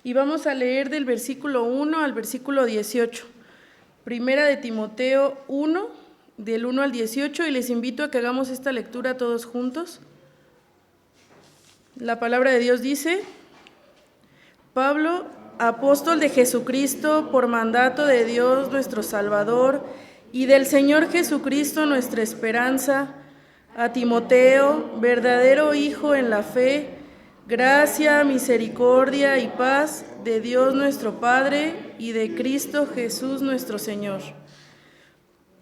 y vamos a leer del versículo 1 al versículo 18. Primera de Timoteo 1, del 1 al 18, y les invito a que hagamos esta lectura todos juntos. La palabra de Dios dice: Pablo, apóstol de Jesucristo, por mandato de Dios nuestro Salvador y del Señor Jesucristo nuestra esperanza, a Timoteo, verdadero hijo en la fe, gracia, misericordia y paz de Dios nuestro Padre y de Cristo Jesús nuestro Señor.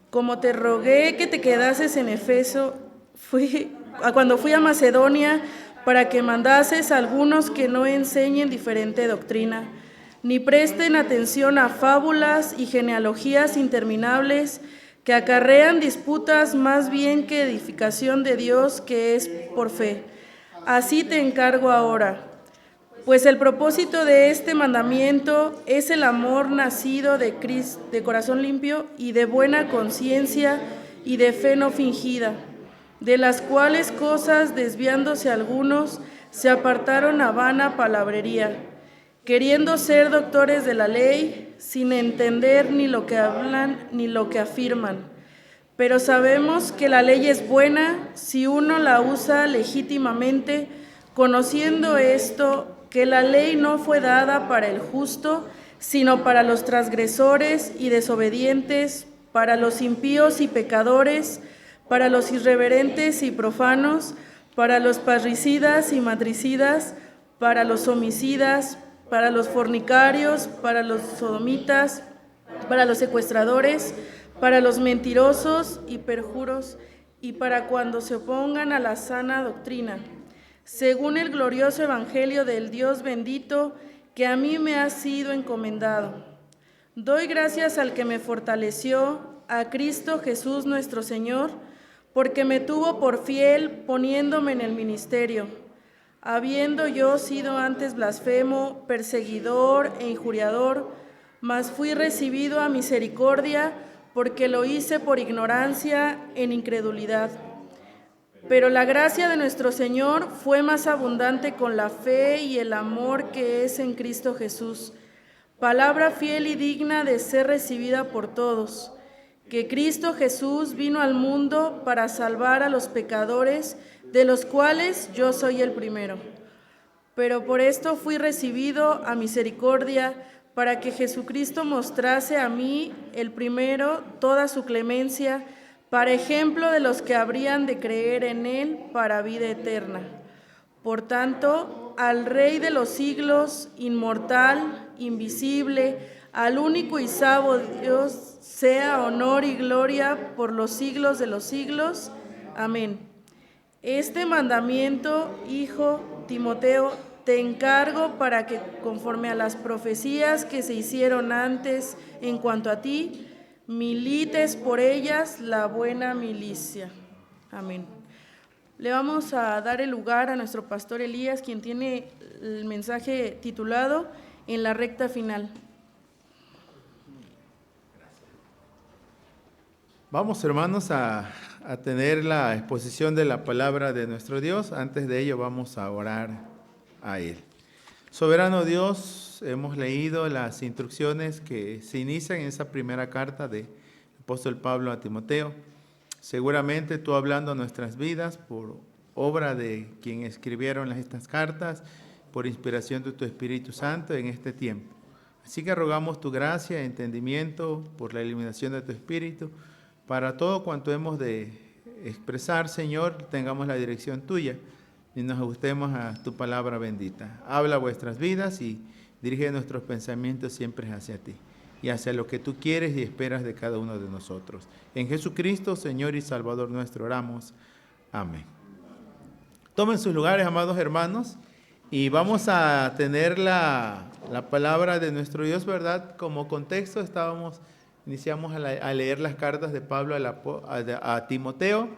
Como te rogué que te quedases en Efeso, cuando fui a Macedonia, para que mandases a algunos que no enseñen diferente doctrina, ni presten atención a fábulas y genealogías interminables que acarrean disputas más bien que edificación de Dios que es por fe. Así te encargo ahora. Pues el propósito de este mandamiento es el amor nacido de Cristo, de corazón limpio y de buena conciencia y de fe no fingida, de las cuales cosas, desviándose algunos, se apartaron a vana palabrería, queriendo ser doctores de la ley, sin entender ni lo que hablan ni lo que afirman. Pero sabemos que la ley es buena si uno la usa legítimamente, conociendo esto, que la ley no fue dada para el justo, sino para los transgresores y desobedientes, para los impíos y pecadores, para los irreverentes y profanos, para los parricidas y matricidas, para los homicidas, para los fornicarios, para los sodomitas, para los secuestradores, para los mentirosos y perjuros, y para cuando se opongan a la sana doctrina, según el glorioso evangelio del Dios bendito, que a mí me ha sido encomendado. Doy gracias al que me fortaleció, a Cristo Jesús nuestro Señor, porque me tuvo por fiel poniéndome en el ministerio, habiendo yo sido antes blasfemo, perseguidor e injuriador, mas fui recibido a misericordia, porque lo hice por ignorancia en incredulidad. Pero la gracia de nuestro Señor fue más abundante con la fe y el amor que es en Cristo Jesús. Palabra fiel y digna de ser recibida por todos, que Cristo Jesús vino al mundo para salvar a los pecadores, de los cuales yo soy el primero. Pero por esto fui recibido a misericordia, para que Jesucristo mostrase a mí, el primero, toda su clemencia, para ejemplo de los que habrían de creer en Él para vida eterna. Por tanto, al Rey de los siglos, inmortal, invisible, al único y sabio Dios, sea honor y gloria por los siglos de los siglos. Amén. Este mandamiento, hijo Timoteo, te encargo para que, conforme a las profecías que se hicieron antes en cuanto a ti, milites por ellas la buena milicia. Amén. Le vamos a dar el lugar a nuestro pastor Elías, quien tiene el mensaje titulado En la recta final. Vamos, hermanos, a tener la exposición de la palabra de nuestro Dios. Antes de ello vamos a orar a Él. Soberano Dios, hemos leído las instrucciones que se inician en esa primera carta del apóstol Pablo a Timoteo. Seguramente tú hablando a nuestras vidas por obra de quien escribieron estas cartas, por inspiración de tu Espíritu Santo en este tiempo. Así que rogamos tu gracia, entendimiento, por la iluminación de tu Espíritu, para todo cuanto hemos de expresar, Señor, tengamos la dirección tuya y nos ajustemos a tu palabra bendita. Habla vuestras vidas y dirige nuestros pensamientos siempre hacia ti y hacia lo que tú quieres y esperas de cada uno de nosotros. En Jesucristo, Señor y Salvador nuestro, oramos. Amén. Tomen sus lugares, amados hermanos, y vamos a tener la palabra de nuestro Dios, ¿verdad? Como contexto iniciamos a leer las cartas de Pablo a Timoteo,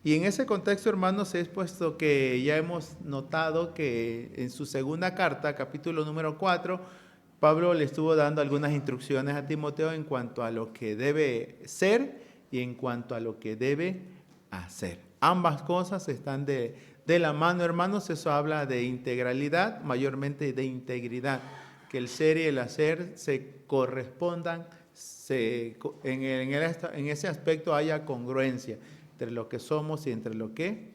y en ese contexto, hermanos, es puesto que ya hemos notado que en su segunda carta, capítulo número 4, Pablo le estuvo dando algunas instrucciones a Timoteo en cuanto a lo que debe ser y en cuanto a lo que debe hacer. Ambas cosas están de la mano, hermanos. Eso habla de integralidad, mayormente de integridad. que el ser y el hacer se correspondan, en ese aspecto haya congruencia entre lo que somos y entre lo que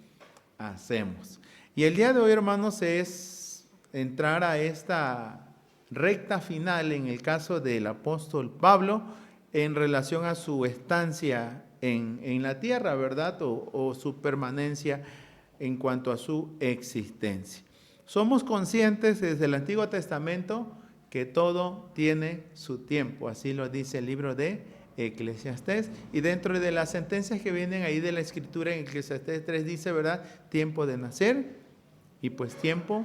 hacemos. Y el día de hoy, hermanos, es entrar a esta recta final en el caso del apóstol Pablo en relación a su estancia en la tierra, ¿verdad? O su permanencia en cuanto a su existencia. Somos conscientes desde el Antiguo Testamento que todo tiene su tiempo, así lo dice el libro de Eclesiastés, y dentro de las sentencias que vienen ahí de la Escritura en Eclesiastés 3 dice, ¿verdad? Tiempo de nacer y pues tiempo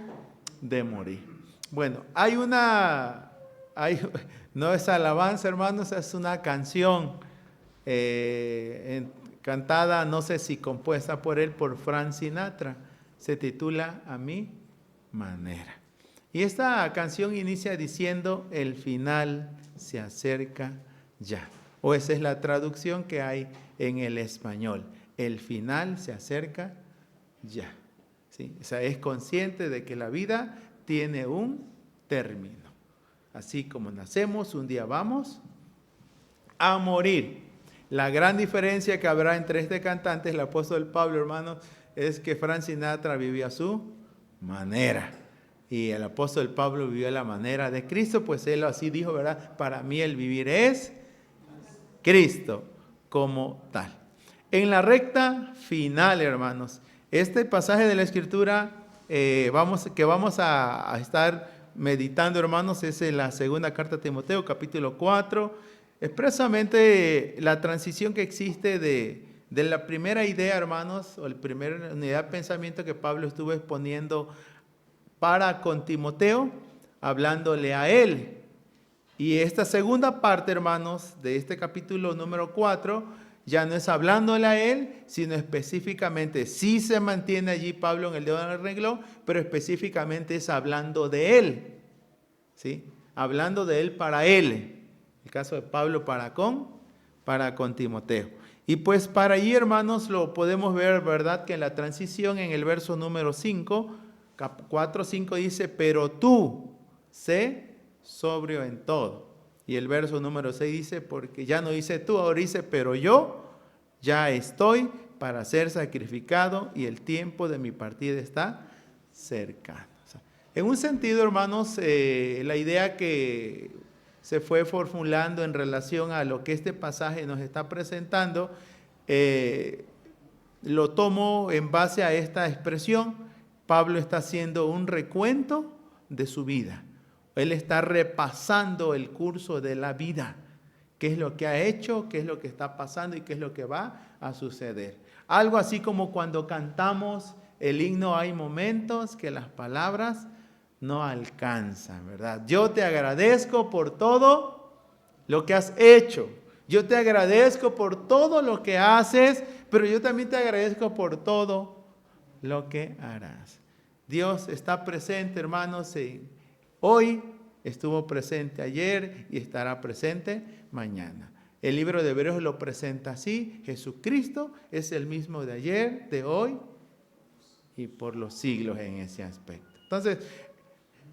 de morir. Bueno, no es alabanza, hermanos, es una canción cantada, no sé si compuesta por él, por Frank Sinatra, se titula A mi manera. Y esta canción inicia diciendo, el final se acerca ya. O esa es la traducción que hay en el español. El final se acerca ya. ¿Sí? O sea, es consciente de que la vida tiene un término. Así como nacemos, un día vamos a morir. La gran diferencia que habrá entre este cantante, el apóstol Pablo, hermanos, es que Frank Sinatra vivía a su manera. Y el apóstol Pablo vivió a la manera de Cristo, pues él así dijo, ¿verdad? Para mí el vivir es Cristo como tal. En la recta final, hermanos, este pasaje de la Escritura que vamos a estar meditando, hermanos, es en la segunda carta a Timoteo, capítulo 4, expresamente la transición que existe de la primera idea, hermanos, o la primera unidad de pensamiento que Pablo estuvo exponiendo para con Timoteo, hablándole a él. Y esta segunda parte, hermanos, de este capítulo número 4, ya no es hablándole a él, sino específicamente, sí se mantiene allí Pablo en el dedo del renglón, pero específicamente es hablando de él, ¿sí? Hablando de él para él. El caso de Pablo para con Timoteo. Y pues para allí, hermanos, lo podemos ver, ¿verdad? Que en la transición, en el verso número 5, 4:5 dice, pero tú sé sobrio en todo. Y el verso número 6 dice, porque ya no dice tú, ahora dice, pero yo ya estoy para ser sacrificado y el tiempo de mi partida está cercano. O sea, en un sentido, hermanos, la idea que se fue formulando en relación a lo que este pasaje nos está presentando, lo tomo en base a esta expresión. Pablo está haciendo un recuento de su vida. Él está repasando el curso de la vida. ¿Qué es lo que ha hecho? ¿Qué es lo que está pasando? ¿Y qué es lo que va a suceder? Algo así como cuando cantamos el himno, hay momentos que las palabras no alcanzan, ¿verdad? Yo te agradezco por todo lo que has hecho. Yo te agradezco por todo lo que haces, pero yo también te agradezco por todo lo que harás. Dios está presente, hermanos, hoy, estuvo presente ayer y estará presente mañana. El libro de Hebreos lo presenta así: Jesucristo es el mismo de ayer, de hoy y por los siglos en ese aspecto. Entonces,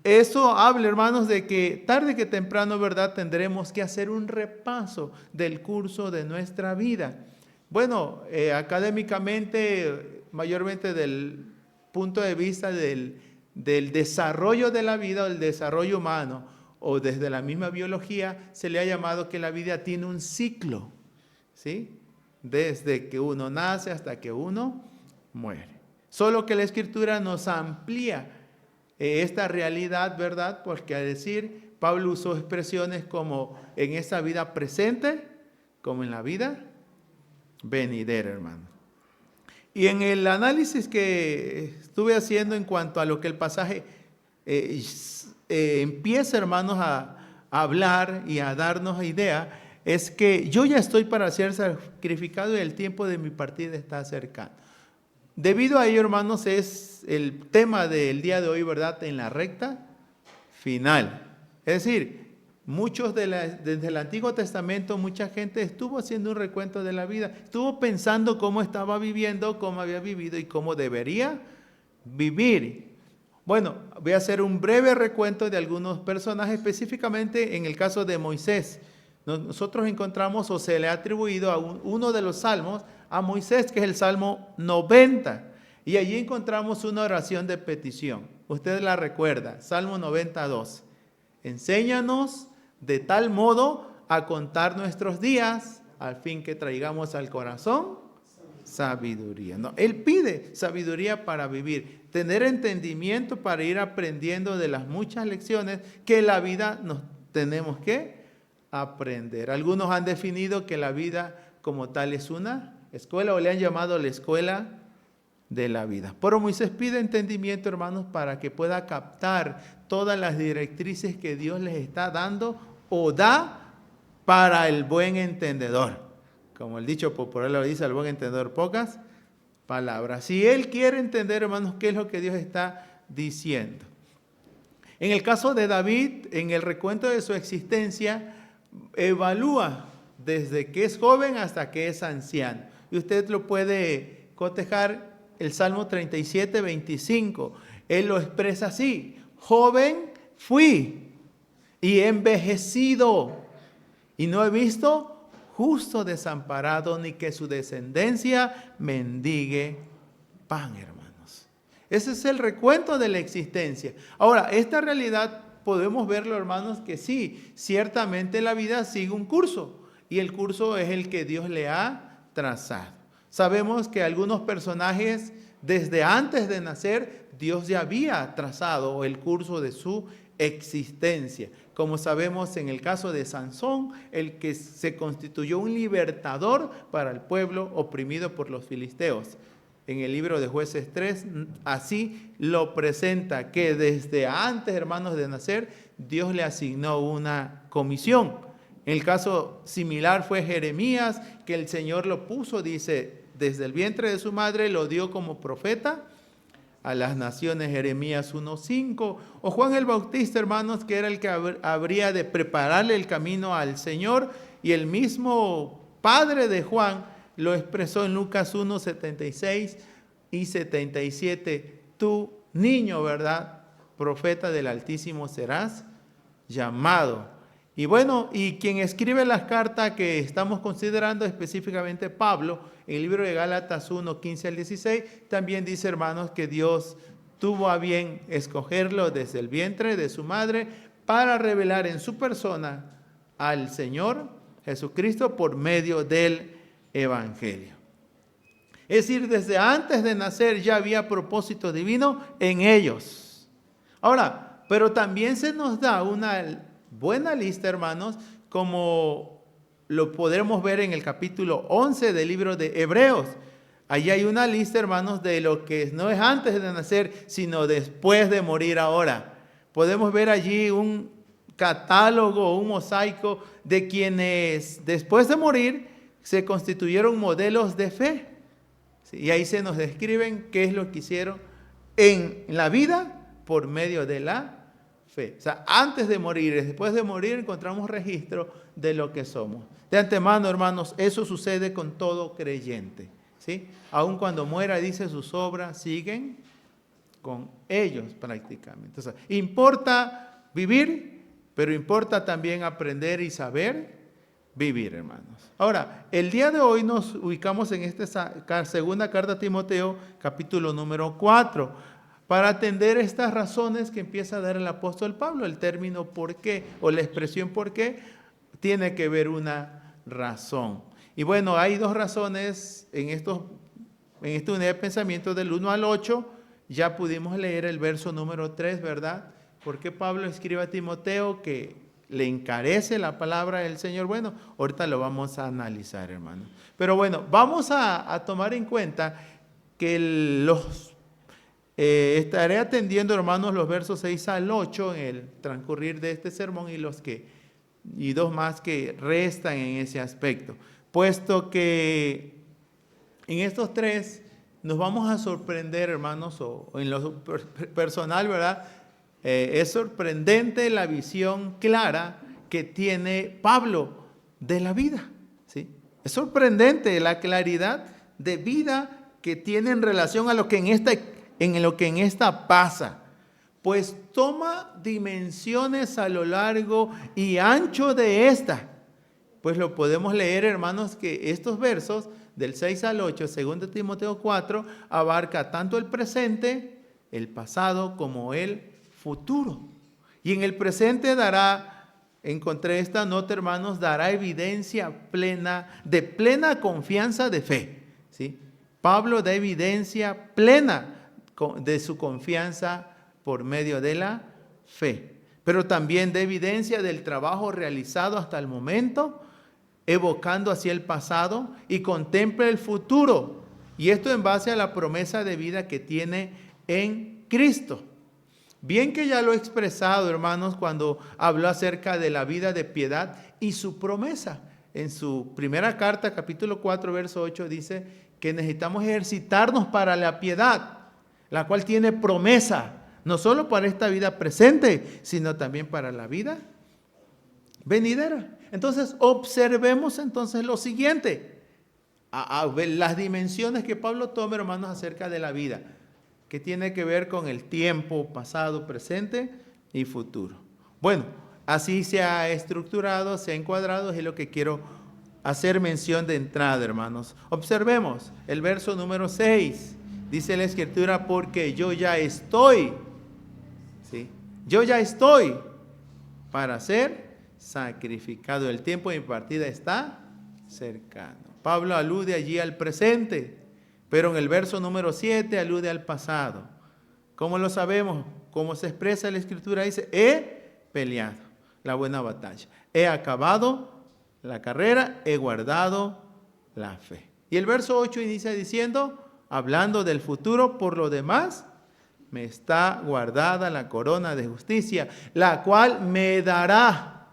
eso habla, hermanos, de que tarde que temprano, ¿verdad?, tendremos que hacer un repaso del curso de nuestra vida. Bueno, académicamente, mayormente del punto de vista del desarrollo de la vida o el desarrollo humano, o desde la misma biología, se le ha llamado que la vida tiene un ciclo, ¿sí? Desde que uno nace hasta que uno muere. Solo que la Escritura nos amplía esta realidad, ¿verdad? Porque al decir, Pablo usó expresiones como en esta vida presente, como en la vida venidera, hermano. Y en el análisis que estuve haciendo en cuanto a lo que el pasaje empieza, hermanos, a hablar y a darnos idea, es que yo ya estoy para ser sacrificado y el tiempo de mi partida está cercano. Debido a ello, hermanos, es el tema del día de hoy, ¿verdad?, en la recta final. Es decir, desde el Antiguo Testamento, mucha gente estuvo haciendo un recuento de la vida, estuvo pensando cómo estaba viviendo, cómo había vivido y cómo debería vivir. Bueno, voy a hacer un breve recuento de algunos personajes, específicamente en el caso de Moisés. Nosotros encontramos o se le ha atribuido a uno de los salmos a Moisés, que es el Salmo 90. Y allí encontramos una oración de petición. Usted la recuerda, Salmo 92. Enséñanos de tal modo a contar nuestros días, al fin que traigamos al corazón sabiduría. No, él pide sabiduría para vivir, tener entendimiento para ir aprendiendo de las muchas lecciones que en la vida nos tenemos que aprender. Algunos han definido que la vida como tal es una escuela, o le han llamado la escuela de la vida. Pero Moisés pide entendimiento, hermanos, para que pueda captar todas las directrices que Dios les está dando o da para el buen entendedor. Como el dicho popular lo dice, al buen entendedor pocas palabras. Si él quiere entender, hermanos, qué es lo que Dios está diciendo. En el caso de David, en el recuento de su existencia, evalúa desde que es joven hasta que es anciano. Y usted lo puede cotejar el Salmo 37, 25. Él lo expresa así: joven fui y envejecido, y no he visto justo desamparado, ni que su descendencia mendigue pan, hermanos. Ese es el recuento de la existencia. Ahora, esta realidad podemos verlo, hermanos, que sí, ciertamente la vida sigue un curso, y el curso es el que Dios le ha trazado. Sabemos que algunos personajes, desde antes de nacer, Dios ya había trazado el curso de su existencia. Como sabemos en el caso de Sansón, el que se constituyó un libertador para el pueblo oprimido por los filisteos. En el libro de Jueces 3, así lo presenta, que desde antes, hermanos, de nacer, Dios le asignó una comisión. En el caso similar fue Jeremías, que el Señor lo puso, dice, desde el vientre de su madre lo dio como profeta a las naciones, Jeremías 1:5, o Juan el Bautista, hermanos, que era el que habría de prepararle el camino al Señor, y el mismo padre de Juan lo expresó en Lucas 1:76 y 77, tú, niño, ¿verdad?, profeta del Altísimo serás llamado. Y bueno, y quien escribe las cartas que estamos considerando, específicamente Pablo, en el libro de Gálatas 1, 15 al 16, también dice, hermanos, que Dios tuvo a bien escogerlo desde el vientre de su madre para revelar en su persona al Señor Jesucristo por medio del Evangelio. Es decir, desde antes de nacer ya había propósito divino en ellos. Ahora, pero también se nos da una buena lista, hermanos, como lo podremos ver en el capítulo 11 del libro de Hebreos. Allí hay una lista, hermanos, de lo que no es antes de nacer, sino después de morir ahora. Podemos ver allí un catálogo, un mosaico de quienes después de morir se constituyeron modelos de fe. Y ahí se nos describen qué es lo que hicieron en la vida por medio de la fe. O sea, antes de morir y después de morir encontramos registro de lo que somos. De antemano, hermanos, eso sucede con todo creyente, ¿sí? Aun cuando muera, dice, sus obras siguen con ellos prácticamente. O sea, importa vivir, pero importa también aprender y saber vivir, hermanos. Ahora, el día de hoy nos ubicamos en esta segunda carta a Timoteo, capítulo número 4, para atender estas razones que empieza a dar el apóstol Pablo. El término por qué o la expresión por qué tiene que ver una razón. Y bueno, hay dos razones en esta unidad de pensamiento del 1 al 8. Ya pudimos leer el verso número 3, ¿verdad? ¿Por qué Pablo escribe a Timoteo que le encarece la palabra del Señor? Bueno, ahorita lo vamos a analizar, hermano. Pero bueno, vamos a tomar en cuenta que estaré atendiendo, hermanos, los versos 6 al 8 en el transcurrir de este sermón y dos más que restan en ese aspecto. Puesto que en estos tres nos vamos a sorprender, hermanos, o en lo personal, ¿verdad? Es sorprendente la visión clara que tiene Pablo de la vida, ¿sí? Es sorprendente la claridad de vida que tiene en relación a lo que en esta pasa. pues toma dimensiones a lo largo y ancho de esta. Pues lo podemos leer, hermanos, que estos versos del 6 al 8, 2 Timoteo 4, abarca tanto el presente, el pasado, como el futuro. Y en el presente encontré esta nota, hermanos, dará evidencia plena, de plena confianza de fe. ¿Sí? Pablo da evidencia plena de su confianza por medio de la fe. Pero también da evidencia del trabajo realizado hasta el momento, evocando hacia el pasado y contempla el futuro. Y esto en base a la promesa de vida que tiene en Cristo. Bien que ya lo he expresado, hermanos, cuando habló acerca de la vida de piedad y su promesa. En su primera carta, capítulo 4, verso 8, dice que necesitamos ejercitarnos para la piedad, la cual tiene promesa, no solo para esta vida presente, sino también para la vida venidera. Entonces, observemos entonces lo siguiente, a ver las dimensiones que Pablo toma, hermanos, acerca de la vida, que tiene que ver con el tiempo pasado, presente y futuro. Bueno, así se ha estructurado, se ha encuadrado, es lo que quiero hacer mención de entrada, hermanos. Observemos el verso número 6. Dice la Escritura, porque yo ya estoy, ¿sí? Yo ya estoy para ser sacrificado. El tiempo de mi partida está cercano. Pablo alude allí al presente, pero en el verso número 7 alude al pasado. ¿Cómo lo sabemos? ¿Cómo se expresa la Escritura? Dice, he peleado la buena batalla, he acabado la carrera, he guardado la fe. Y el verso 8 inicia diciendo, hablando del futuro, por lo demás, me está guardada la corona de justicia, la cual me dará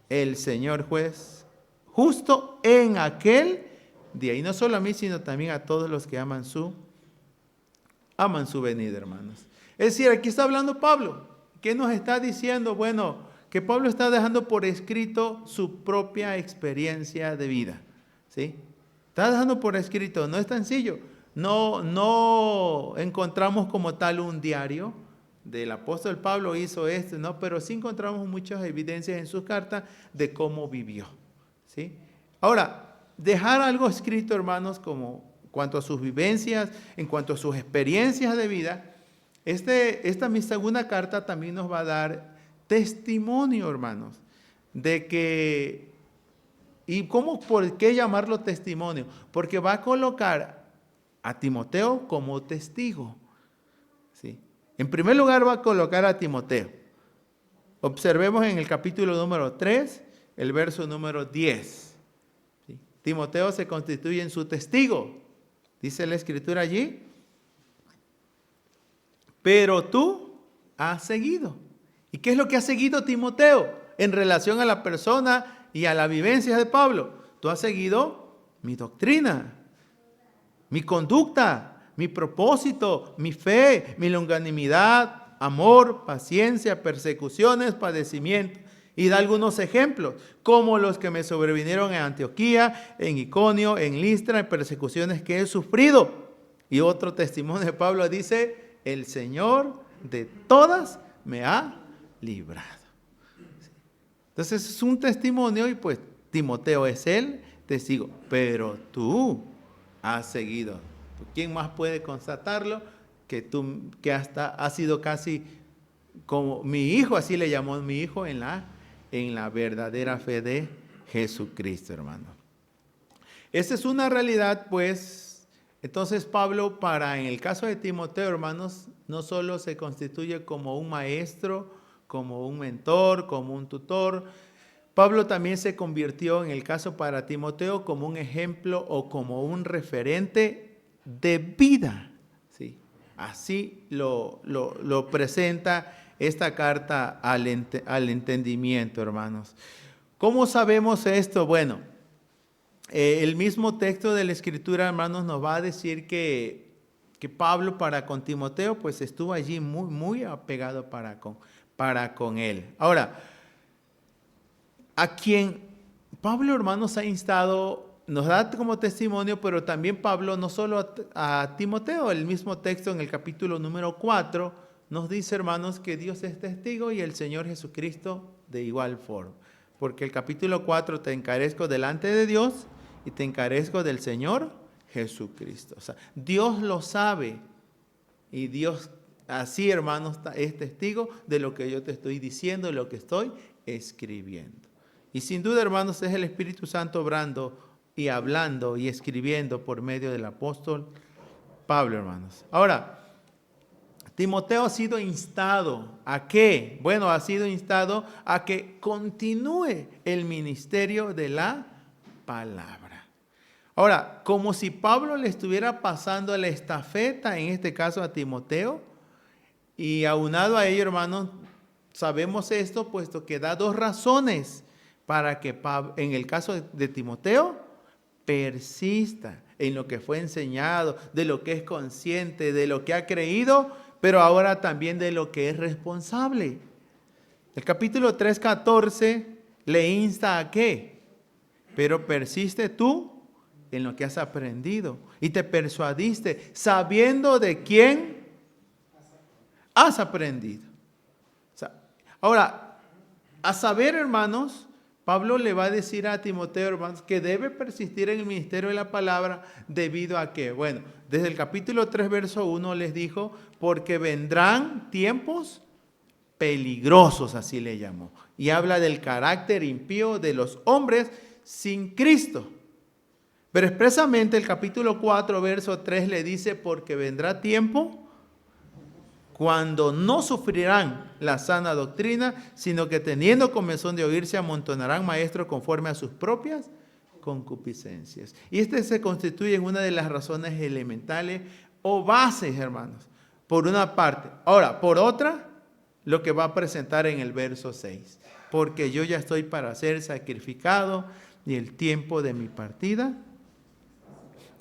el Señor juez justo en aquel día. Y no solo a mí, sino también a todos los que aman su venida, hermanos. Es decir, aquí está hablando Pablo. ¿Qué nos está diciendo? Bueno, que Pablo está dejando por escrito su propia experiencia de vida. ¿Sí? Está dejando por escrito, no es tan sencillo. No encontramos como tal un diario del apóstol Pablo hizo esto, ¿no? Pero sí encontramos muchas evidencias en sus cartas de cómo vivió. ¿Sí? Ahora, dejar algo escrito, hermanos, como cuanto a sus vivencias, en cuanto a sus experiencias de vida, esta mi segunda carta también nos va a dar testimonio, hermanos, de que, ¿y cómo, por qué llamarlo testimonio? Porque va a colocar a Timoteo como testigo. ¿Sí? En primer lugar va a colocar a Timoteo. Observemos en el capítulo número 3, el verso número 10. ¿Sí? Timoteo se constituye en su testigo. Dice la Escritura allí, pero tú has seguido. ¿Y qué es lo que ha seguido Timoteo en relación a la persona y a la vivencia de Pablo? Tú has seguido mi doctrina, mi conducta, mi propósito, mi fe, mi longanimidad, amor, paciencia, persecuciones, padecimientos. Y da algunos ejemplos, como los que me sobrevinieron en Antioquía, en Iconio, en Listra, en persecuciones que he sufrido. Y otro testimonio de Pablo dice, el Señor de todas me ha librado. Entonces es un testimonio y pues Timoteo es el testigo, pero tú has seguido. ¿Quién más puede constatarlo? Que tú, que hasta has sido casi como mi hijo, así le llamó mi hijo en la verdadera fe de Jesucristo, hermano. Esa es una realidad, pues. Entonces Pablo, en el caso de Timoteo, hermanos, no solo se constituye como un maestro, como un mentor, como un tutor. Pablo también se convirtió, en el caso para Timoteo, como un ejemplo o como un referente de vida. ¿Sí? Así lo presenta esta carta al entendimiento, hermanos. ¿Cómo sabemos esto? Bueno, el mismo texto de la Escritura, hermanos, nos va a decir que Pablo con Timoteo, pues estuvo allí muy, muy apegado para con él. Ahora, a quien Pablo, hermanos, ha instado, nos da como testimonio, pero también Pablo, no solo a Timoteo, el mismo texto en el capítulo número 4, nos dice, hermanos, que Dios es testigo y el Señor Jesucristo de igual forma. Porque el capítulo 4, te encarezco delante de Dios y te encarezco del Señor Jesucristo. O sea, Dios lo sabe y Dios así, hermanos, es testigo de lo que yo te estoy diciendo, de lo que estoy escribiendo. Y sin duda, hermanos, es el Espíritu Santo obrando y hablando y escribiendo por medio del apóstol Pablo, hermanos. Ahora, Timoteo ha sido instado ¿a qué? Bueno, ha sido instado a que continúe el ministerio de la palabra. Ahora, como si Pablo le estuviera pasando la estafeta, en este caso a Timoteo, y aunado a ello, hermanos, sabemos esto, puesto que da dos razones para que Pablo, en el caso de Timoteo, persista en lo que fue enseñado, de lo que es consciente, de lo que ha creído, pero ahora también de lo que es responsable. El capítulo 3:14 le insta a qué, pero persiste tú en lo que has aprendido y te persuadiste, sabiendo de quién has aprendido. O sea, ahora, a saber, hermanos, Pablo le va a decir a Timoteo, hermanos, que debe persistir en el ministerio de la palabra debido a qué. Bueno, desde el capítulo 3, verso 1 les dijo, porque vendrán tiempos peligrosos, así le llamó. Y habla del carácter impío de los hombres sin Cristo. Pero expresamente el capítulo 4, verso 3 le dice, porque vendrá tiempo cuando no sufrirán la sana doctrina, sino que teniendo comezón de oír, se amontonarán maestros conforme a sus propias concupiscencias. Y este se constituye en una de las razones elementales o bases, hermanos, por una parte. Ahora, por otra, lo que va a presentar en el verso 6. Porque yo ya estoy para ser sacrificado y el tiempo de mi partida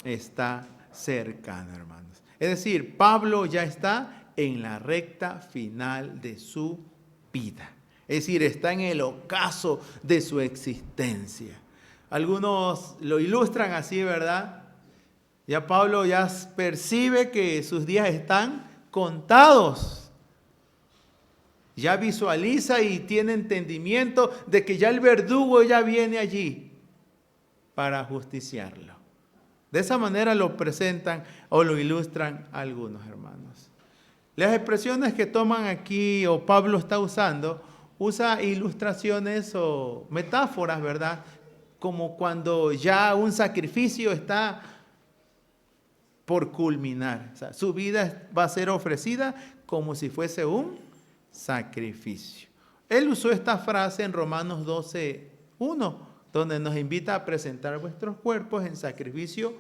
está cercano, hermanos. Es decir, Pablo ya está en la recta final de su vida. Es decir, está en el ocaso de su existencia. Algunos lo ilustran así, ¿verdad? Ya Pablo ya percibe que sus días están contados. Ya visualiza y tiene entendimiento de que ya el verdugo ya viene allí para justiciarlo. De esa manera lo presentan o lo ilustran algunos hermanos. Las expresiones que toman aquí o Pablo está usando, usa ilustraciones o metáforas, ¿verdad? Como cuando ya un sacrificio está por culminar. O sea, su vida va a ser ofrecida como si fuese un sacrificio. Él usó esta frase en Romanos 12:1, donde nos invita a presentar vuestros cuerpos en sacrificio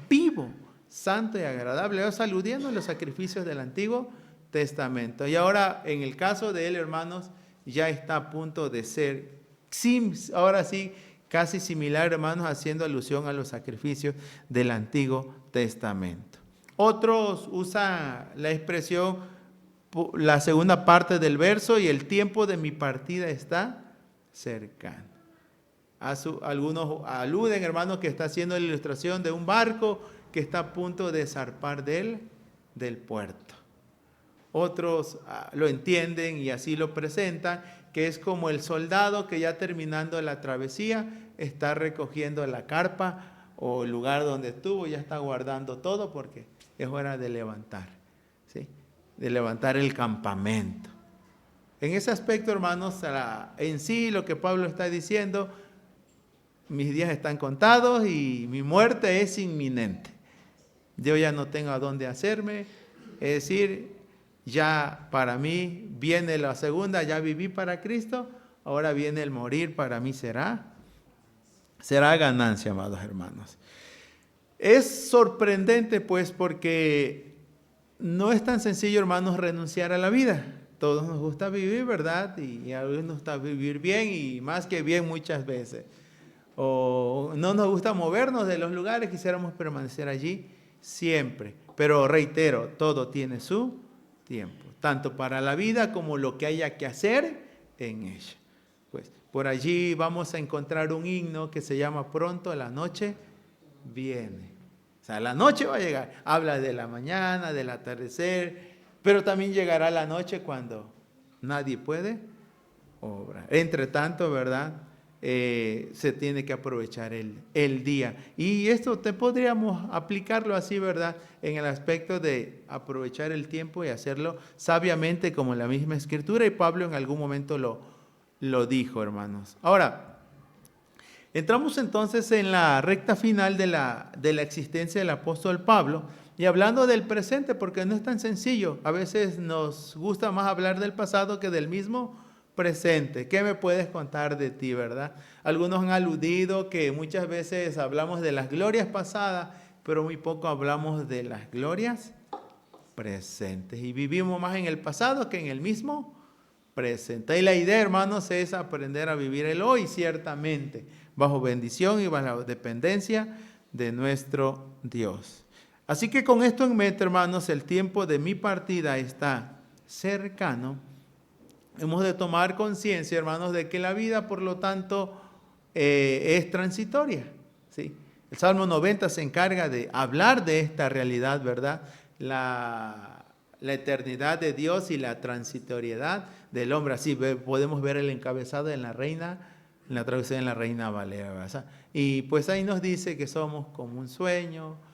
vivo, santo y agradable, aludiendo a los sacrificios del Antiguo Testamento. Y ahora, en el caso de él, hermanos, ya está a punto de ser, ahora sí, casi similar, hermanos, haciendo alusión a los sacrificios del Antiguo Testamento. Otros usan la expresión, la segunda parte del verso, y el tiempo de mi partida está cercano. Algunos aluden, hermanos, que está haciendo la ilustración de un barco que está a punto de zarpar del puerto. Otros lo entienden y así lo presentan, que es como el soldado que ya terminando la travesía está recogiendo la carpa o el lugar donde estuvo, ya está guardando todo porque es hora de levantar, ¿sí? De levantar el campamento. En ese aspecto, hermanos, en sí lo que Pablo está diciendo, mis días están contados y mi muerte es inminente. Yo ya no tengo a dónde hacerme, es decir, ya para mí viene la segunda, ya viví para Cristo, ahora viene el morir, para mí será ganancia, amados hermanos. Es sorprendente pues porque no es tan sencillo, hermanos, renunciar a la vida. Todos nos gusta vivir, ¿verdad? Y a veces nos gusta vivir bien y más que bien muchas veces. O no nos gusta movernos de los lugares, quisiéramos permanecer allí siempre. Pero reitero, todo tiene su tiempo, tanto para la vida como lo que haya que hacer en ella. Pues por allí vamos a encontrar un himno que se llama Pronto la noche viene. O sea, la noche va a llegar. Habla de la mañana, del atardecer, Pero también llegará la noche cuando nadie puede obrar. Entre tanto, ¿verdad? Se tiene que aprovechar el día. Y esto podríamos aplicarlo así, ¿verdad? En el aspecto de aprovechar el tiempo y hacerlo sabiamente como la misma Escritura. Y Pablo en algún momento lo dijo, hermanos. Ahora, entramos entonces en la recta final de la existencia del apóstol Pablo. Y hablando del presente, porque no es tan sencillo. A veces nos gusta más hablar del pasado que del mismo presente. ¿Qué me puedes contar de ti, verdad? Algunos han aludido que muchas veces hablamos de las glorias pasadas, pero muy poco hablamos de las glorias presentes. Y vivimos más en el pasado que en el mismo presente. Y la idea, hermanos, es aprender a vivir el hoy, ciertamente, bajo bendición y bajo dependencia de nuestro Dios. Así que con esto en mente, hermanos, el tiempo de mi partida está cercano. Hemos de tomar conciencia, hermanos, de que la vida, por lo tanto, es transitoria, ¿sí? El Salmo 90 se encarga de hablar de esta realidad, ¿verdad? La eternidad de Dios y la transitoriedad del hombre. Así podemos ver el encabezado en la traducción en la Reina Valera, ¿verdad? Y pues ahí nos dice que somos como un sueño,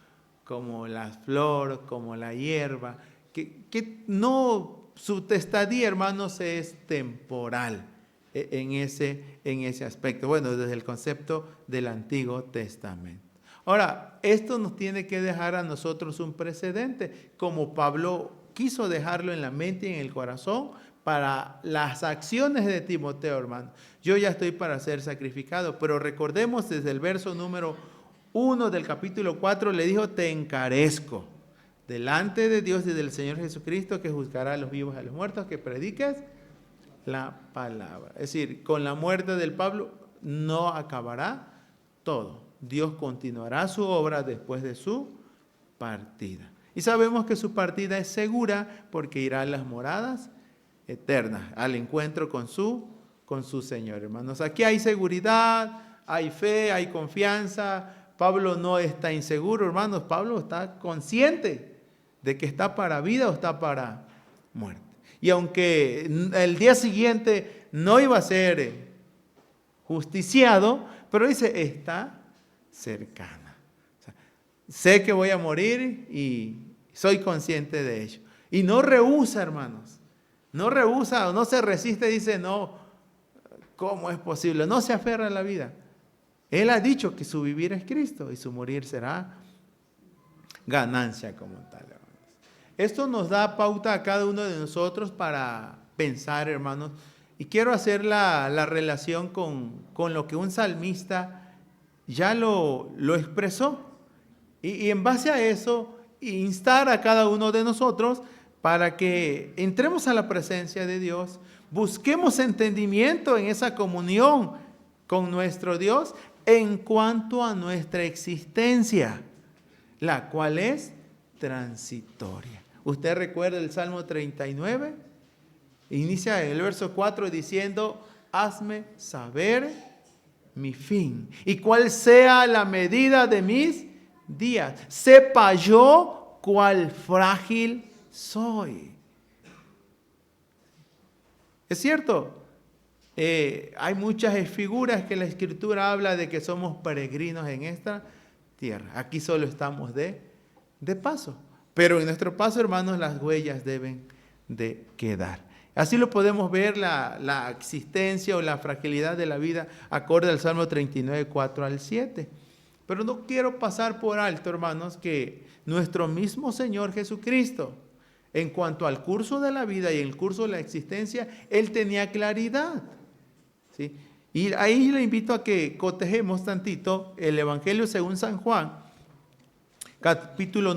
como la flor, como la hierba, que no, su estadía, hermanos, es temporal en ese aspecto. Bueno, desde el concepto del Antiguo Testamento. Ahora, esto nos tiene que dejar a nosotros un precedente, como Pablo quiso dejarlo en la mente y en el corazón para las acciones de Timoteo, hermano. Yo ya estoy para ser sacrificado, pero recordemos desde el verso número 1 del capítulo 4, le dijo, te encarezco delante de Dios y del Señor Jesucristo, que juzgará a los vivos y a los muertos, que prediques la palabra. Es decir, con la muerte del Pablo no acabará todo. Dios continuará su obra después de su partida. Y sabemos que su partida es segura porque irá a las moradas eternas, al encuentro con su Señor, hermanos. Aquí hay seguridad, hay fe, hay confianza. Pablo no está inseguro, hermanos. Pablo está consciente de que está para vida o está para muerte. Y aunque el día siguiente no iba a ser justiciado, pero dice, está cercana. O sea, sé que voy a morir y soy consciente de ello. Y no rehúsa, hermanos. No rehúsa o no se resiste, dice, no, ¿cómo es posible? No se aferra a la vida. Él ha dicho que su vivir es Cristo y su morir será ganancia como tal, hermanos. Esto nos da pauta a cada uno de nosotros para pensar, hermanos. Y quiero hacer la relación con lo que un salmista ya lo expresó. Y en base a eso, instar a cada uno de nosotros para que entremos a la presencia de Dios, busquemos entendimiento en esa comunión con nuestro Dios en cuanto a nuestra existencia, la cual es transitoria. ¿Usted recuerda el Salmo 39? Inicia el verso 4 diciendo, hazme saber mi fin y cuál sea la medida de mis días. Sepa yo cuál frágil soy. Es cierto, hay muchas figuras que la Escritura habla de que somos peregrinos en esta tierra. Aquí solo estamos de paso. Pero en nuestro paso, hermanos, las huellas deben de quedar. Así lo podemos ver la existencia o la fragilidad de la vida acorde al Salmo 39, 4 al 7. Pero no quiero pasar por alto, hermanos, que nuestro mismo Señor Jesucristo, en cuanto al curso de la vida y el curso de la existencia, Él tenía claridad, ¿sí? Y ahí le invito a que cotejemos tantito el Evangelio según San Juan, capítulo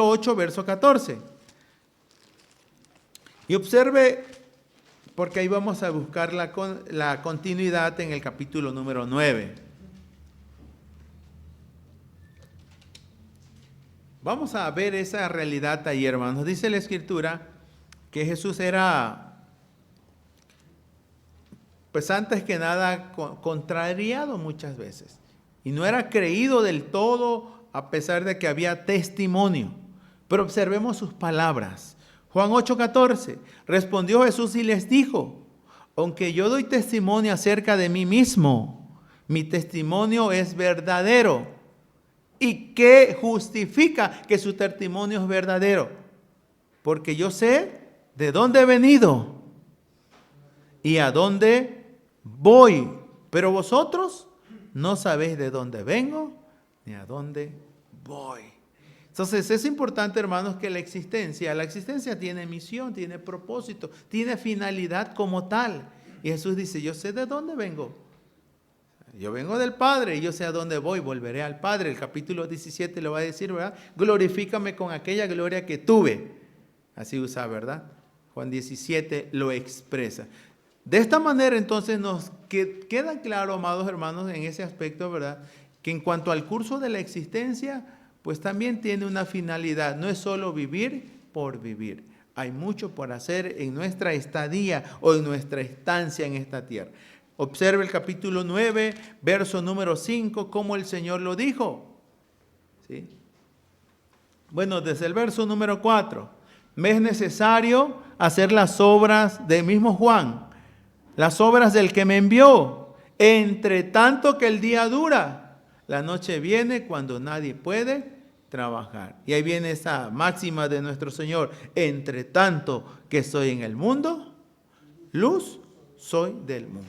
8, verso 14. Y observe, porque ahí vamos a buscar la continuidad en el capítulo número 9. Vamos a ver esa realidad ahí, hermanos. Dice la Escritura que Jesús era, pues antes que nada, contrariado muchas veces. Y no era creído del todo, a pesar de que había testimonio. Pero observemos sus palabras. Juan 8:14. Respondió Jesús y les dijo: aunque yo doy testimonio acerca de mí mismo, mi testimonio es verdadero. ¿Y qué justifica que su testimonio es verdadero? Porque yo sé de dónde he venido y a dónde voy. Pero vosotros no sabéis de dónde vengo ni a dónde voy. Entonces es importante, hermanos, que la existencia tiene misión, tiene propósito, tiene finalidad como tal. Y Jesús dice: yo sé de dónde vengo. Yo vengo del Padre y yo sé a dónde voy, volveré al Padre. El capítulo 17 lo va a decir, ¿verdad? Glorifícame con aquella gloria que tuve. Así usa, ¿verdad? Juan 17 lo expresa. De esta manera entonces nos queda claro, amados hermanos, en ese aspecto, ¿verdad? Que en cuanto al curso de la existencia, pues también tiene una finalidad. No es solo vivir por vivir. Hay mucho por hacer en nuestra estadía o en nuestra estancia en esta tierra. Observe el capítulo 9, verso número 5, cómo el Señor lo dijo. ¿Sí? Bueno, desde el verso número 4. Me es necesario hacer las obras del mismo Juan, las obras del que me envió. Entre tanto que el día dura, la noche viene cuando nadie puede trabajar. Y ahí viene esa máxima de nuestro Señor: entre tanto que estoy en el mundo, luz soy del mundo.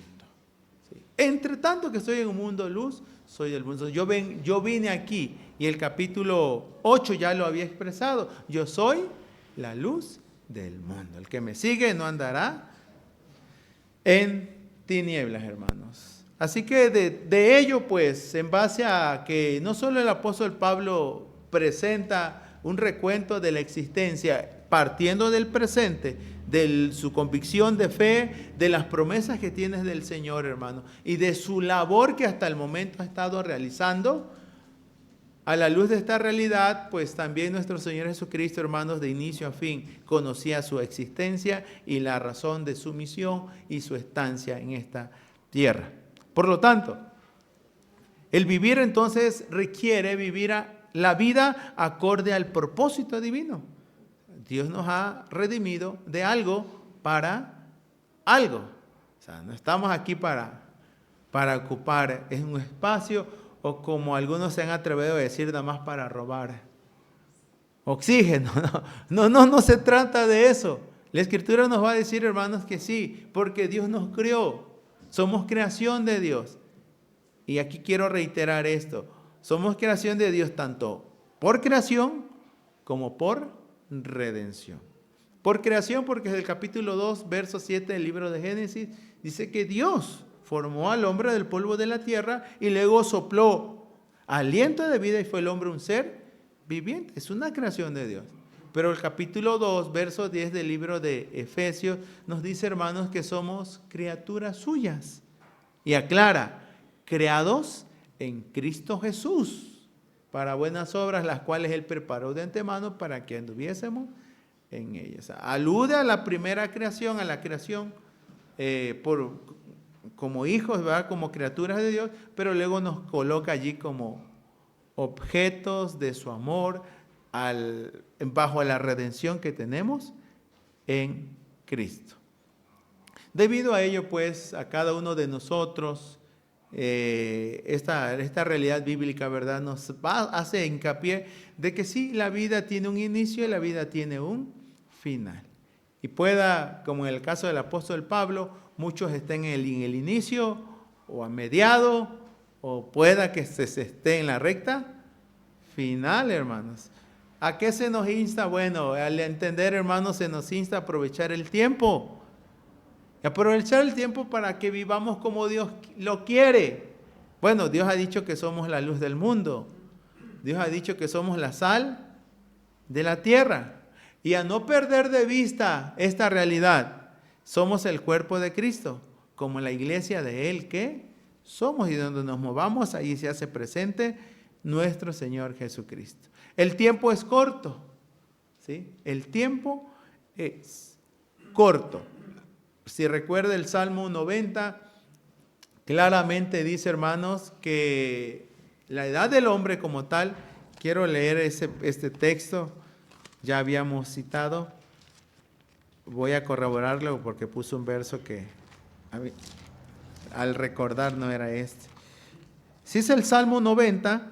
¿Sí? Entre tanto que estoy en un mundo, luz soy del mundo. Yo vine aquí, y el capítulo 8 ya lo había expresado: yo soy la luz del mundo. El que me sigue no andará en tinieblas, hermanos. Así que de ello, pues, en base a que no solo el apóstol Pablo presenta un recuento de la existencia, partiendo del presente, de su convicción de fe, de las promesas que tiene del Señor, hermano, y de su labor que hasta el momento ha estado realizando. A la luz de esta realidad, pues también nuestro Señor Jesucristo, hermanos, de inicio a fin, conocía su existencia y la razón de su misión y su estancia en esta tierra. Por lo tanto, el vivir entonces requiere vivir la vida acorde al propósito divino. Dios nos ha redimido de algo para algo. O sea, no estamos aquí para ocupar un espacio, o como algunos se han atrevido a decir, nada más para robar oxígeno. No se trata de eso. La Escritura nos va a decir, hermanos, que sí, porque Dios nos creó. Somos creación de Dios. Y aquí quiero reiterar esto: somos creación de Dios tanto por creación como por redención. Por creación, porque desde el capítulo 2, verso 7 del libro de Génesis, dice que Dios formó al hombre del polvo de la tierra y luego sopló aliento de vida y fue el hombre un ser viviente. Es una creación de Dios. Pero el capítulo 2, verso 10 del libro de Efesios nos dice, hermanos, que somos criaturas suyas. Y aclara: creados en Cristo Jesús para buenas obras, las cuales Él preparó de antemano para que anduviésemos en ellas. Alude a la primera creación, a la creación como hijos, ¿verdad? Como criaturas de Dios, pero luego nos coloca allí como objetos de su amor bajo la redención que tenemos en Cristo. Debido a ello, pues, a cada uno de nosotros, esta realidad bíblica, ¿verdad?, nos hace hincapié de que sí, la vida tiene un inicio y la vida tiene un final. Y pueda, como en el caso del apóstol Pablo, muchos estén en el inicio o a mediado, o pueda que se esté en la recta final, hermanos. ¿A qué se nos insta? Bueno, al entender, hermanos, se nos insta a aprovechar el tiempo. Y aprovechar el tiempo para que vivamos como Dios lo quiere. Bueno, Dios ha dicho que somos la luz del mundo. Dios ha dicho que somos la sal de la tierra. Y a no perder de vista esta realidad, somos el cuerpo de Cristo, como la iglesia de Él que somos, y donde nos movamos, ahí se hace presente nuestro Señor Jesucristo. El tiempo es corto, ¿sí? El tiempo es corto. Si recuerda el Salmo 90, claramente dice, hermanos, que la edad del hombre como tal, quiero leer este texto ya habíamos citado. Voy a corroborarlo porque puso un verso que al recordar no era este. Sí es el Salmo 90,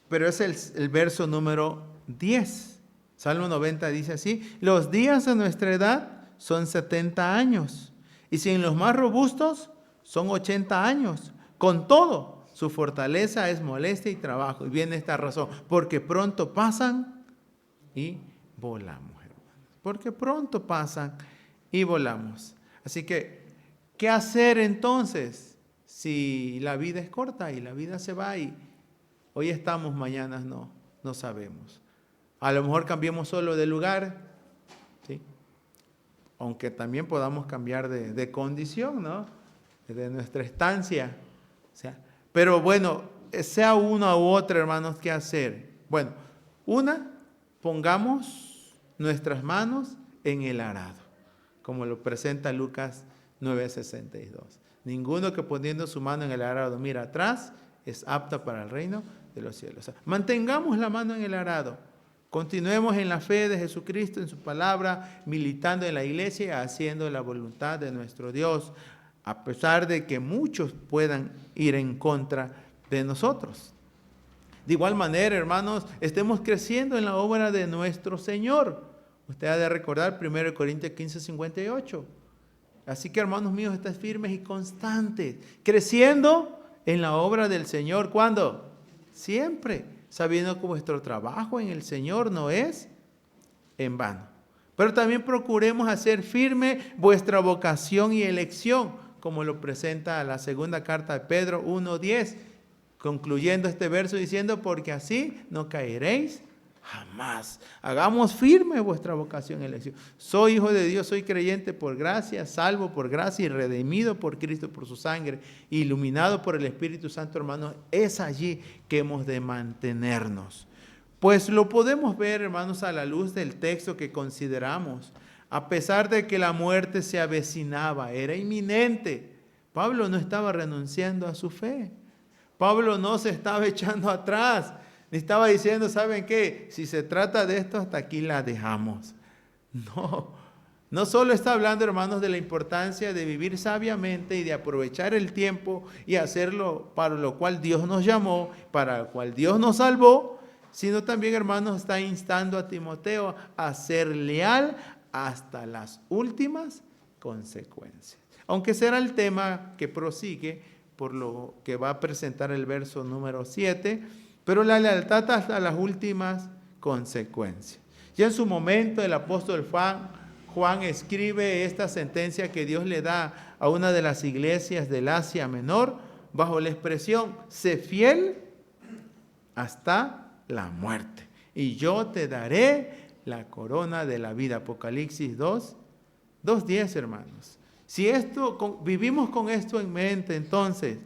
pero es el verso número 10. Salmo 90 dice así: los días de nuestra edad son 70 años, y si en los más robustos son 80 años. Con todo, su fortaleza es molestia y trabajo. Y viene esta razón: porque pronto pasan y volamos, hermanos. Porque pronto pasan y volamos. Así que, ¿qué hacer entonces si la vida es corta y la vida se va y hoy estamos, mañana no sabemos? A lo mejor cambiemos solo de lugar, ¿sí? Aunque también podamos cambiar de condición, ¿no? De nuestra estancia. O sea, pero bueno, sea una u otra, hermanos, ¿qué hacer? Bueno, pongamos nuestras manos en el arado, como lo presenta Lucas 9:62. Ninguno que poniendo su mano en el arado mira atrás es apto para el reino de los cielos. O sea, mantengamos la mano en el arado. Continuemos en la fe de Jesucristo, en su palabra, militando en la iglesia, haciendo la voluntad de nuestro Dios, a pesar de que muchos puedan ir en contra de nosotros. De igual manera, hermanos, estemos creciendo en la obra de nuestro Señor. Usted ha de recordar 1 Corintios 15:58. Así que, hermanos míos, estén firmes y constantes, creciendo en la obra del Señor. ¿Cuándo? Siempre, sabiendo que vuestro trabajo en el Señor no es en vano. Pero también procuremos hacer firme vuestra vocación y elección, como lo presenta la segunda carta de Pedro 1:10, concluyendo este verso diciendo: porque así no caeréis jamás. Hagamos firme vuestra vocación y elección. Soy hijo de Dios, soy creyente por gracia, salvo por gracia y redimido por Cristo por su sangre, iluminado por el Espíritu Santo, hermanos. Es allí que hemos de mantenernos. Pues lo podemos ver, hermanos, a la luz del texto que consideramos. A pesar de que la muerte se avecinaba, era inminente, Pablo no estaba renunciando a su fe. Pablo no se estaba echando atrás, ni estaba diciendo: ¿saben qué? Si se trata de esto, hasta aquí la dejamos. No solo está hablando, hermanos, de la importancia de vivir sabiamente y de aprovechar el tiempo y hacerlo para lo cual Dios nos llamó, para lo cual Dios nos salvó, sino también, hermanos, está instando a Timoteo a ser leal hasta las últimas consecuencias. Aunque será el tema que prosigue, por lo que va a presentar el verso número 7, pero la lealtad hasta las últimas consecuencias. Ya en su momento el apóstol Juan escribe esta sentencia que Dios le da a una de las iglesias del Asia Menor bajo la expresión: sé fiel hasta la muerte y yo te daré la corona de la vida. Apocalipsis 2:10, hermanos. Si vivimos con esto en mente, entonces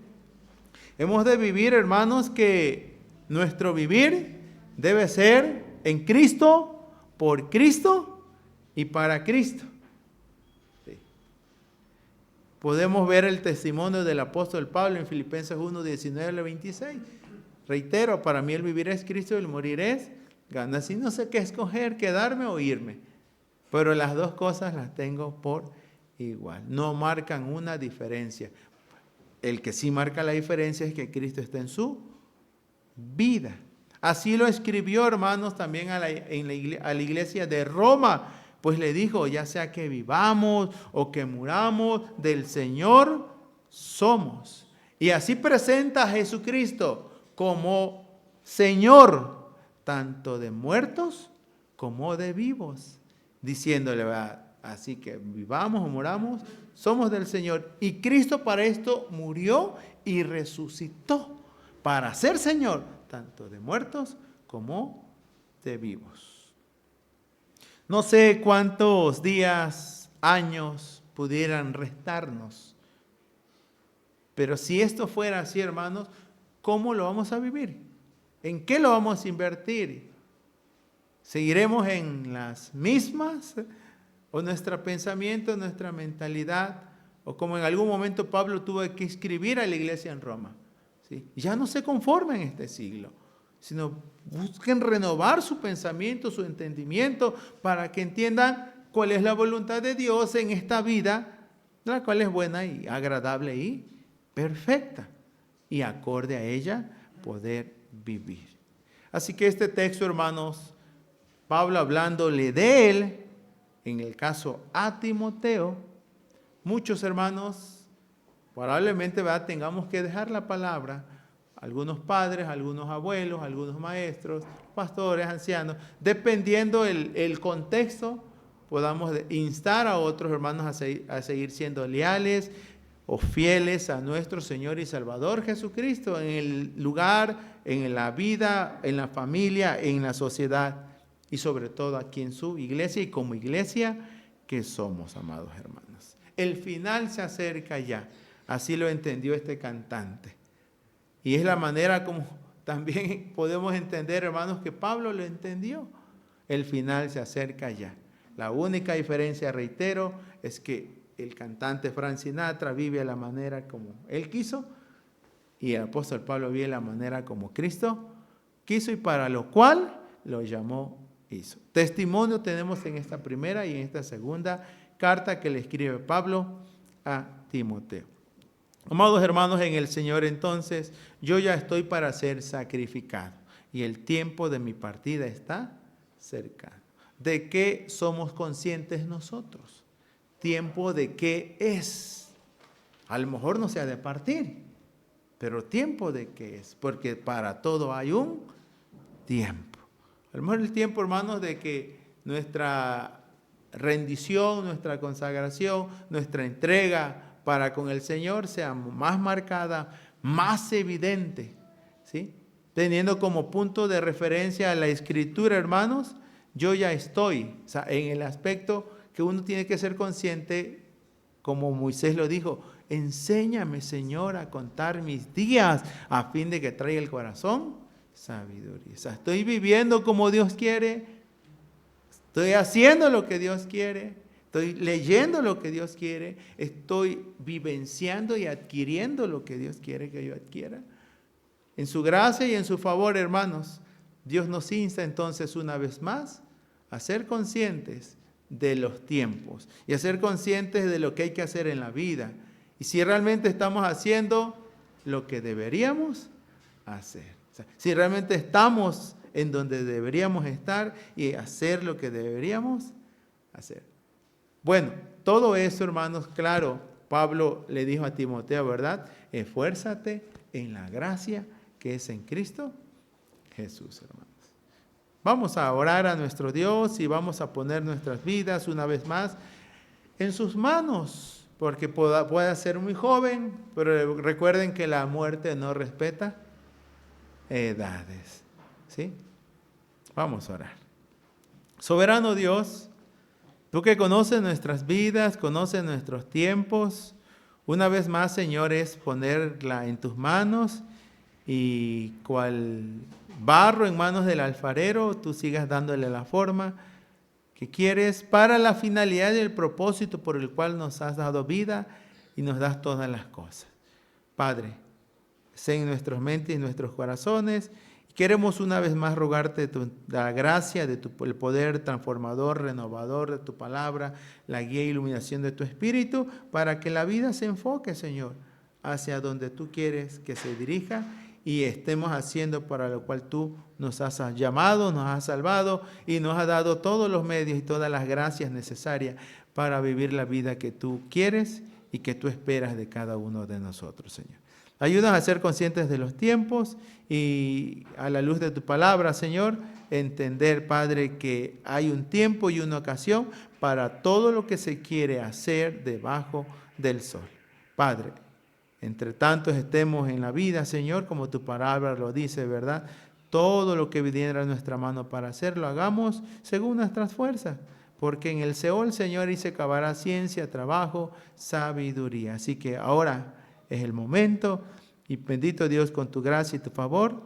hemos de vivir, hermanos, que nuestro vivir debe ser en Cristo, por Cristo y para Cristo. Sí. Podemos ver el testimonio del apóstol Pablo en Filipenses 1:19-26. Reitero, para mí el vivir es Cristo y el morir es ganancia. Si no sé qué escoger, quedarme o irme, pero las dos cosas las tengo por igual. No marcan una diferencia. El que sí marca la diferencia es que Cristo está en su vida. Así lo escribió, hermanos, también a la iglesia de Roma, pues le dijo: ya sea que vivamos o que muramos, del Señor somos. Y así presenta a Jesucristo como Señor, tanto de muertos como de vivos, diciéndole: así que vivamos o muramos, somos del Señor. Y Cristo para esto murió y resucitó, para ser Señor, tanto de muertos como de vivos. No sé cuántos días, años pudieran restarnos, pero si esto fuera así, hermanos, ¿cómo lo vamos a vivir? ¿En qué lo vamos a invertir? ¿Seguiremos en las mismas? ¿O nuestro pensamiento, nuestra mentalidad? O como en algún momento Pablo tuvo que escribir a la iglesia en Roma, ¿sí? Ya no se conforma en este siglo, sino busquen renovar su pensamiento, su entendimiento, para que entiendan cuál es la voluntad de Dios en esta vida, la cual es buena y agradable y perfecta, y acorde a ella poder vivir. Así que este texto, hermanos, Pablo hablándole de él, en el caso a Timoteo, muchos hermanos, probablemente tengamos que dejar la palabra, algunos padres, algunos abuelos, algunos maestros, pastores, ancianos, dependiendo el contexto, podamos instar a otros hermanos a seguir siendo leales o fieles a nuestro Señor y Salvador Jesucristo en el lugar, en la vida, en la familia, en la sociedad y sobre todo aquí en su iglesia y como iglesia que somos, amados hermanos. El final se acerca ya, así lo entendió este cantante. Y es la manera como también podemos entender, hermanos, que Pablo lo entendió. El final se acerca ya. La única diferencia, reitero, es que el cantante Frank Sinatra vive a la manera como él quiso y el apóstol Pablo vive a la manera como Cristo quiso y para lo cual lo llamó hizo. Testimonio tenemos en esta primera y en esta segunda carta que le escribe Pablo a Timoteo. Amados hermanos en el Señor, entonces, yo ya estoy para ser sacrificado y el tiempo de mi partida está cercano. ¿De qué somos conscientes nosotros? ¿Tiempo de qué es? A lo mejor no sea de partir, pero ¿tiempo de qué es? Porque para todo hay un tiempo. A lo mejor el tiempo, hermanos, de que nuestra rendición, nuestra consagración, nuestra entrega para con el Señor sea más marcada, más evidente, ¿sí? Teniendo como punto de referencia a la Escritura, hermanos, yo ya estoy, o sea, en el aspecto que uno tiene que ser consciente, como Moisés lo dijo, enséñame, Señor, a contar mis días a fin de que traiga el corazón sabiduría. O sea, estoy viviendo como Dios quiere, estoy haciendo lo que Dios quiere, estoy leyendo lo que Dios quiere, estoy vivenciando y adquiriendo lo que Dios quiere que yo adquiera. En su gracia y en su favor, hermanos, Dios nos insta entonces una vez más a ser conscientes de los tiempos y a ser conscientes de lo que hay que hacer en la vida. Y si realmente estamos haciendo lo que deberíamos hacer. O sea, si realmente estamos en donde deberíamos estar y hacer lo que deberíamos hacer. Bueno, todo eso, hermanos, claro, Pablo le dijo a Timoteo, ¿verdad? Esfuérzate en la gracia que es en Cristo Jesús, hermanos. Vamos a orar a nuestro Dios y vamos a poner nuestras vidas una vez más en sus manos, porque pueda ser muy joven, pero recuerden que la muerte no respeta edades, ¿sí? Vamos a orar. Soberano Dios, tú que conoces nuestras vidas, conoces nuestros tiempos, una vez más, Señor, es ponerla en tus manos y cual barro en manos del alfarero, tú sigas dándole la forma que quieres para la finalidad y el propósito por el cual nos has dado vida y nos das todas las cosas. Padre, sé en nuestras mentes y nuestros corazones. Queremos una vez más rogarte la gracia, el poder transformador, renovador de tu palabra, la guía e iluminación de tu espíritu, para que la vida se enfoque, Señor, hacia donde tú quieres que se dirija y estemos haciendo para lo cual tú nos has llamado, nos has salvado y nos has dado todos los medios y todas las gracias necesarias para vivir la vida que tú quieres y que tú esperas de cada uno de nosotros, Señor. Ayúdanos a ser conscientes de los tiempos y a la luz de tu palabra, Señor, entender, Padre, que hay un tiempo y una ocasión para todo lo que se quiere hacer debajo del sol. Padre, entre tanto estemos en la vida, Señor, como tu palabra lo dice, ¿verdad? Todo lo que viniera a nuestra mano para hacerlo, hagamos según nuestras fuerzas. Porque en el Seol, Señor, y se acabará ciencia, trabajo, sabiduría. Así que ahora es el momento y bendito Dios, con tu gracia y tu favor,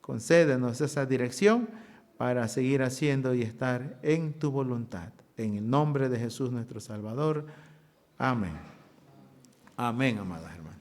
concédenos esa dirección para seguir haciendo y estar en tu voluntad. En el nombre de Jesús nuestro Salvador. Amén. Amén, amadas hermanas.